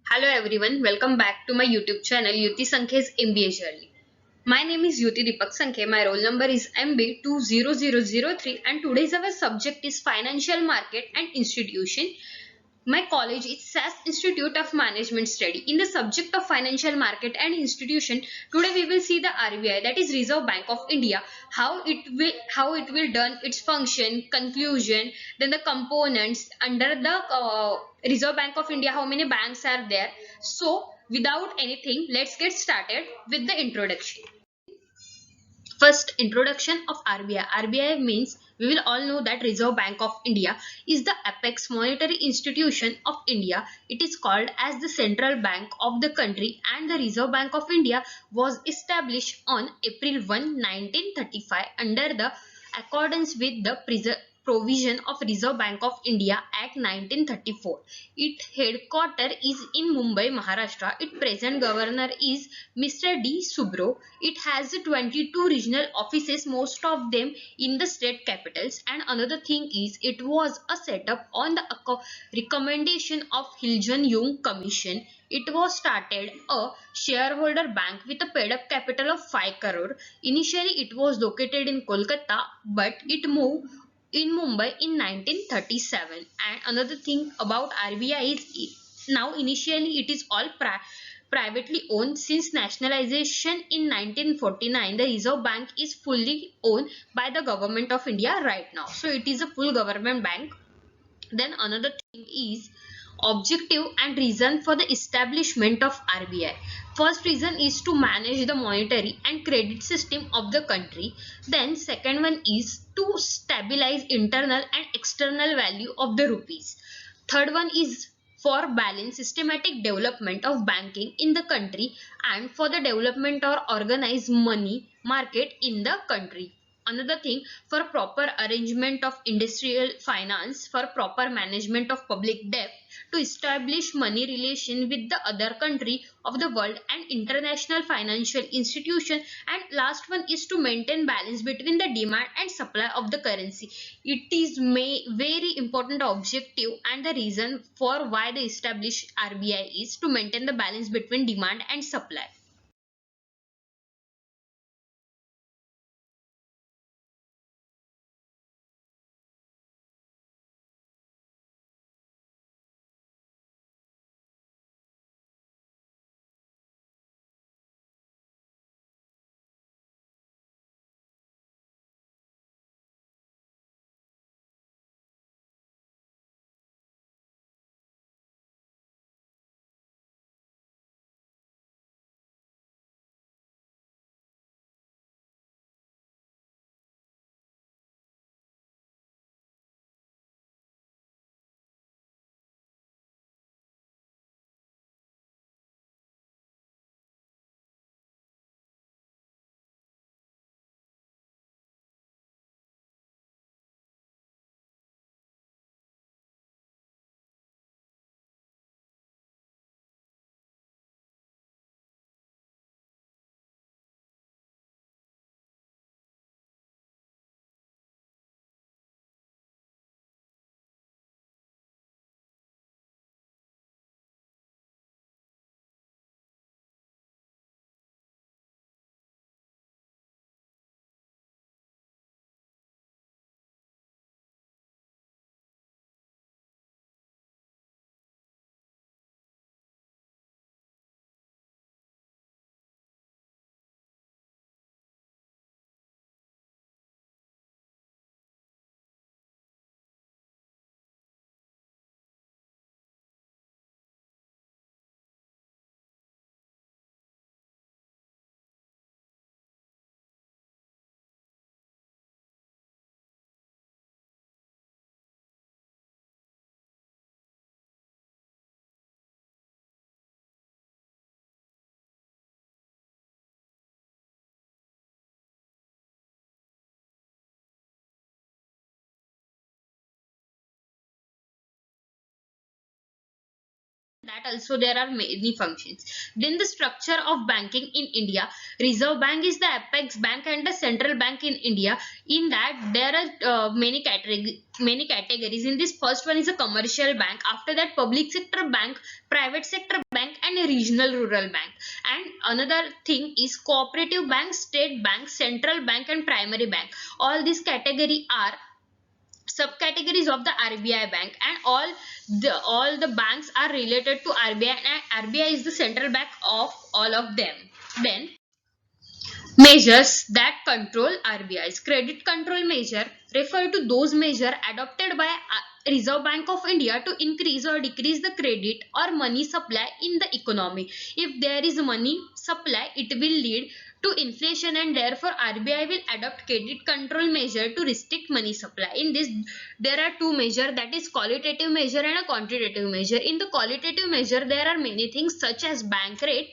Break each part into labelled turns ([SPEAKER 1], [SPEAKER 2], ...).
[SPEAKER 1] Hello everyone, welcome back to my YouTube channel Yuti Sankhe's MBA journey. My name is Yuti Deepak Sankhe. My roll number is MB20003 and today's our subject is Financial Market and Institution. My college is SAS Institute of Management Study. In the subject of financial market and institution, today we will see the RBI, that is Reserve Bank of India, how it will done its function, conclusion, then the components under the Reserve Bank of India, how many banks are there. So without anything, let's get started with the introduction. First, introduction of RBI. RBI means we will all know that Reserve Bank of India is the apex monetary institution of India. It is called as the central bank of the country, and the Reserve Bank of India was established on April 1, 1935 under the accordance with the provision of Reserve Bank of India Act 1934. Its headquarters is in Mumbai, Maharashtra. Its present governor is Mr. D. Subro. It has 22 regional offices, most of them in the state capitals. And another thing is, it was a setup on the recommendation of Hiljon-Young Commission. It was started a shareholder bank with a paid up capital of 5 crore. Initially, it was located in Kolkata, but it moved in Mumbai in 1937. And another thing about RBI is, now initially it is all privately owned. Since nationalization in 1949, the Reserve Bank is fully owned by the government of India right now. So it is a full government bank. Then another thing is objective and reason for the establishment of RBI. First reason is to manage the monetary and credit system of the country. Then second one is to stabilize internal and external value of the rupees. Third one is for balance systematic development of banking in the country and for the development or organized money market in the country. Another thing, for proper arrangement of industrial finance, for proper management of public debt, to establish money relation with the other country of the world and international financial institution. And last one is to maintain balance between the demand and supply of the currency. It is very important objective, and the reason for why they established RBI is to maintain the balance between demand and supply. that also there are many functions. Then the structure of banking in India. Reserve Bank is the apex bank and the central bank in India. In that there are many categories. In this, first one is a commercial bank. After that, public sector bank, private sector bank, and a regional rural bank. And another thing is cooperative bank, state bank, central bank, and primary bank. All these category are subcategories of the RBI bank, and all the banks are related to RBI, and RBI is the central bank of all of them. Then measures that control RBI's credit control measure refer to those measures adopted by Reserve Bank of India to increase or decrease the credit or money supply in the economy. If there is money supply, it will lead to inflation, and therefore RBI will adopt credit control measure to restrict money supply. In this, there are two measures, that is qualitative measure and a quantitative measure. In the qualitative measure, there are many things such as bank rate,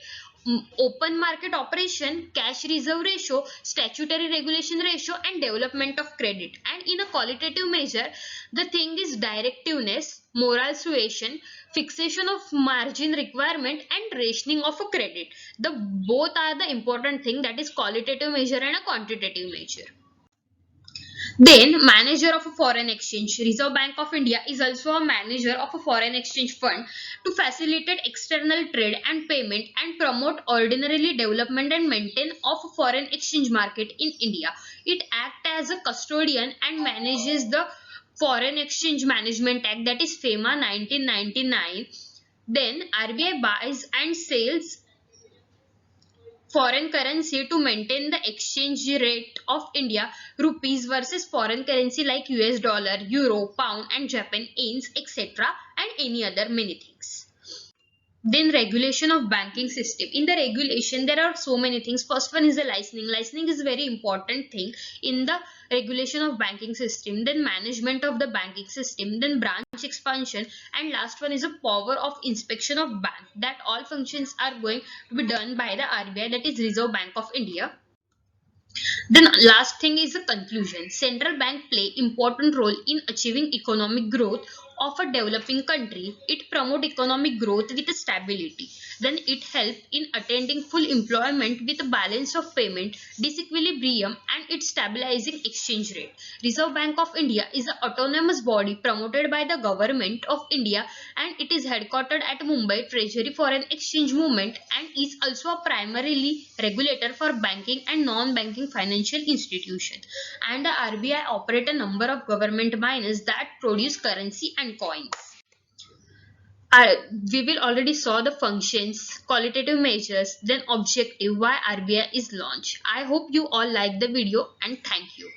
[SPEAKER 1] open market operation, cash reserve ratio, statutory regulation ratio, and development of credit. And in a qualitative measure, the thing is directiveness, moral suasion, fixation of margin requirement, and rationing of a credit. The both are the important thing, that is qualitative measure and a quantitative measure. Then, manager of a foreign exchange. Reserve Bank of India is also a manager of a foreign exchange fund to facilitate external trade and payment and promote ordinarily development and maintain of a foreign exchange market in India. It acts as a custodian and manages the Foreign Exchange Management Act, that is FEMA 1999. Then RBI buys and sells foreign currency to maintain the exchange rate of India rupees versus foreign currency like US dollar, euro, pound, and Japan yens, etc., and any other many things. Then regulation of banking system. In the regulation, there are so many things. First one is the licensing. Licensing is a very important thing in the regulation of banking system. Then management of the banking system. Then branch expansion. And last one is a power of inspection of bank. That all functions are going to be done by the RBI, that is Reserve Bank of India. Then last thing is the conclusion. Central bank play important role in achieving economic growth of a developing country. It promote economic growth with stability. Then it help in attaining full employment with a balance of payment, disequilibrium, and its stabilizing exchange rate. Reserve Bank of India is an autonomous body promoted by the government of India, and it is headquartered at Mumbai Treasury Foreign Exchange Movement, and is also a primarily regulator for banking and non-banking financial institution. And the RBI operate a number of government miners that produce currency and coins. We will already saw the functions, qualitative measures, then objective, why RBI is launched. I hope you all like the video, and thank you.